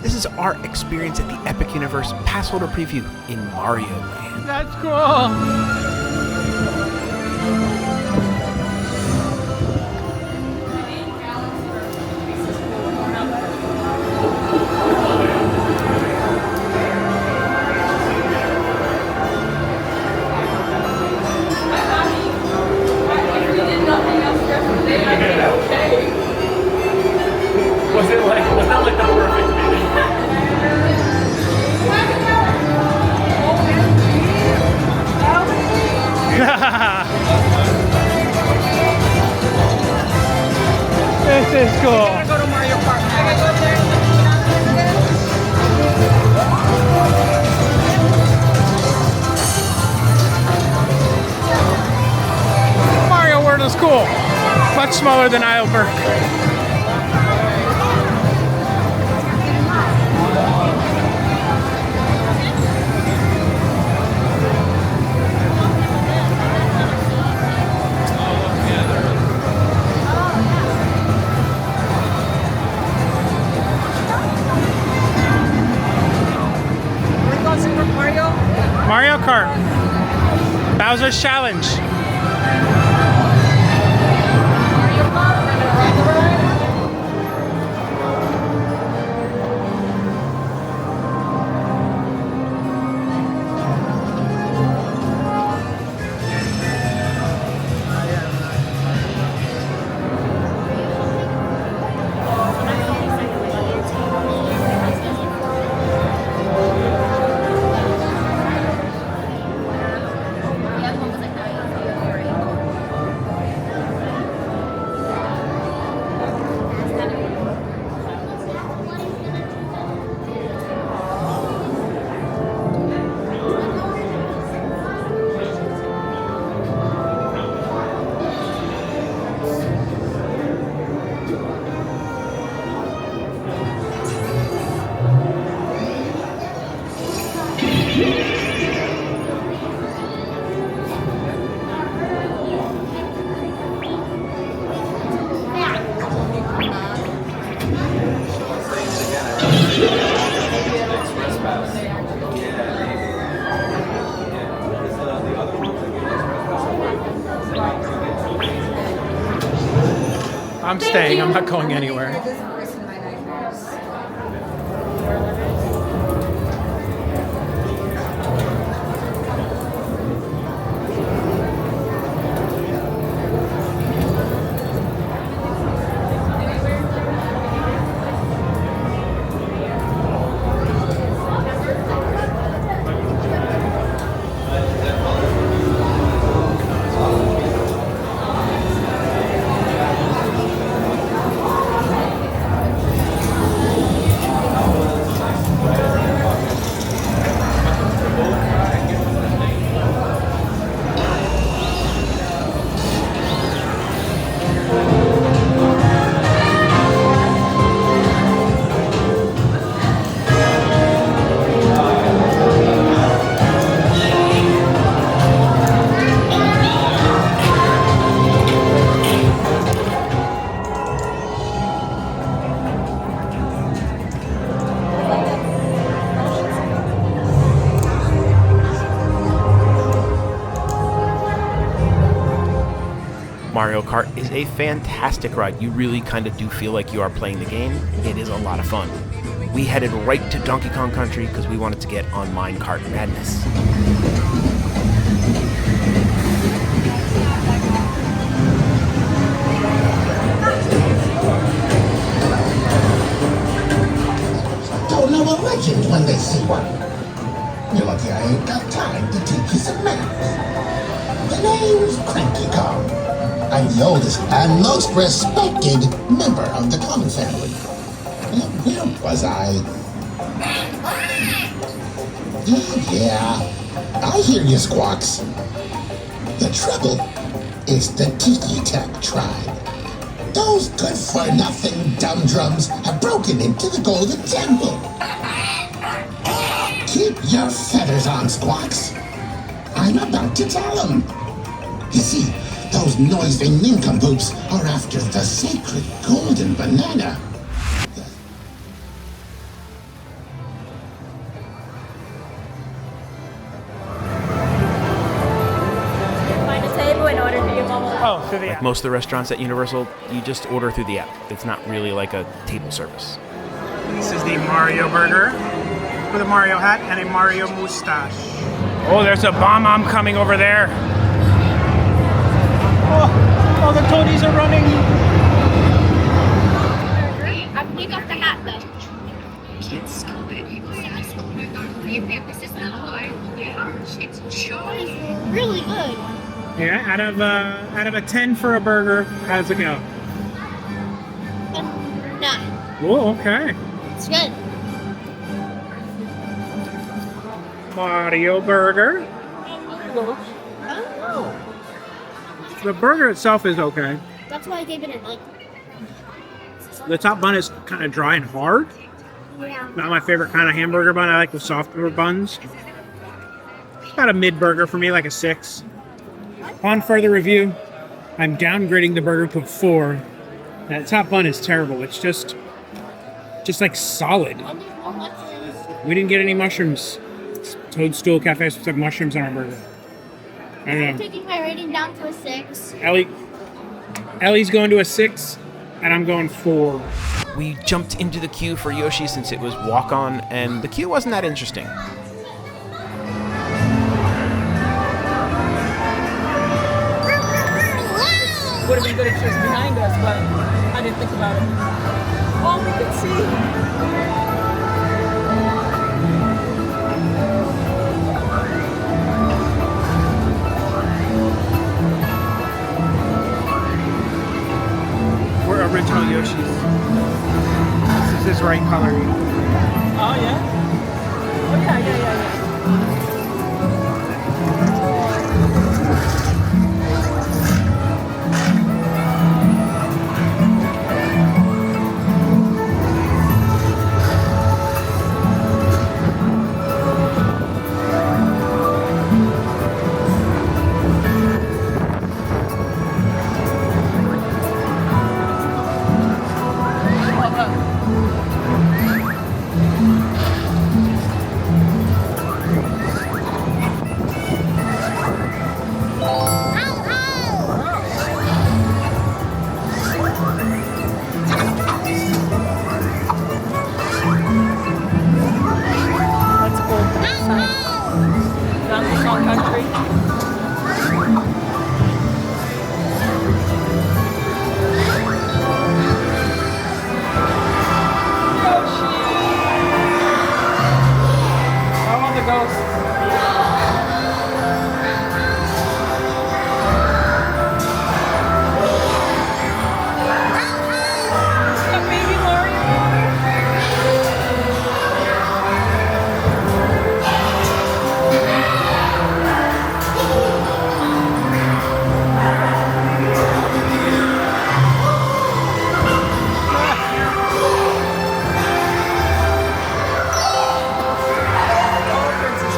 This is our experience at the Epic Universe pass holder preview in Mario Land. That's cool. Was that like the perfect meeting? This is cool. I go to Mario Kart. I gotta go there. Mario World is cool. Much smaller than Isleberg. Mario Kart. Bowser's Challenge. I'm staying. I'm not going anywhere. Mario Kart is a fantastic ride. You really kind of do feel like you are playing the game. It is a lot of fun. We headed right to Donkey Kong Country because we wanted to get on Minecart Madness. Don't know a legend when they see one. You're lucky I ain't got time to teach you some manners. The name's Cranky Kong. I'm the oldest and most respected member of the Common family. Where was I? Yeah, I hear you, Squawks. The trouble is the Tiki Tak tribe. Those good-for-nothing dumb drums have broken into the Golden Temple. Keep your feathers on, Squawks. I'm about to tell them. You see, those noisy nincompoops are after the sacred golden banana. Oh, through the Like app. most of the restaurants at Universal, you just order through the app. It's not really like a table service. This is the Mario burger with a Mario hat and a Mario mustache. Oh, there's a bomb coming over there. Oh, the toadies are running. I'll take off the hat though. It's really good. Yeah, out of a 10 for a burger, how does it go? A 9. Oh, okay. It's good. Mario burger. Oh, The burger itself is okay. that's why I gave it a 9. The top bun is kind of dry and hard. Yeah. Not my favorite kind of hamburger bun. I like the softer buns. It's about a mid burger for me, like a 6. On further review, I'm downgrading the burger to a 4. That top bun is terrible. It's just like solid. And there's no mushrooms. We didn't get any mushrooms. Toadstool Cafe put mushrooms on our burger. I don't I'm know. taking my rating down to a 6. Ellie's going to a 6, and I'm going 4. We jumped into the queue for Yoshi since it was walk-on, and the queue wasn't that interesting. Would have been good if she was behind us, but I didn't think about it. Oh, we could see. We're original Yoshis. This is his right color. Oh, yeah? Oh, yeah. That's cool. Donkey Kong Country. Yoshi! I want the ghost. A baby Mario. Oh, Princess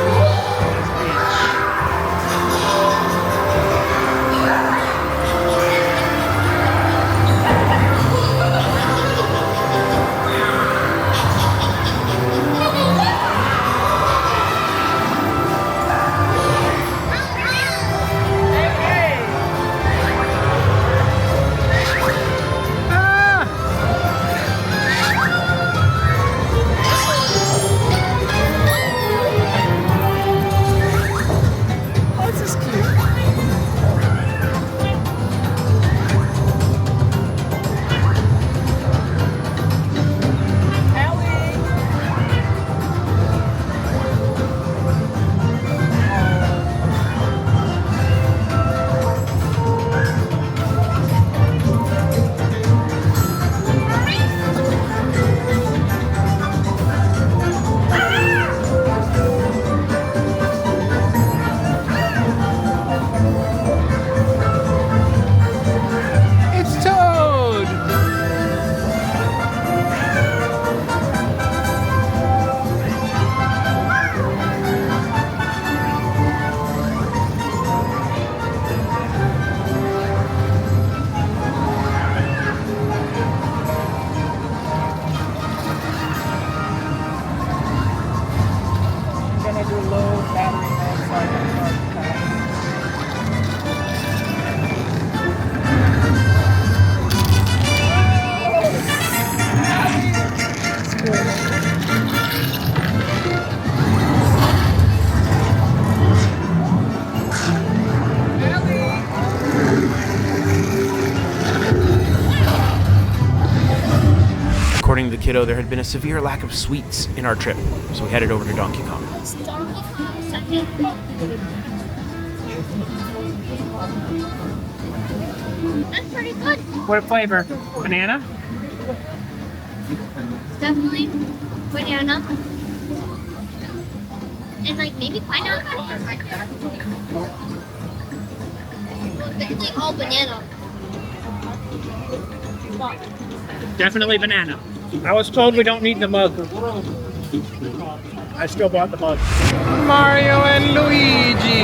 kiddo, there had been a severe lack of sweets in our trip, so we headed over to Donkey Kong. It's Donkey Kong Sundae. That's pretty good. What flavor? Banana? Definitely banana. And like maybe pineapple. Basically all banana. Definitely banana. I was told we don't need the mug. I still bought the mug. Mario and Luigi.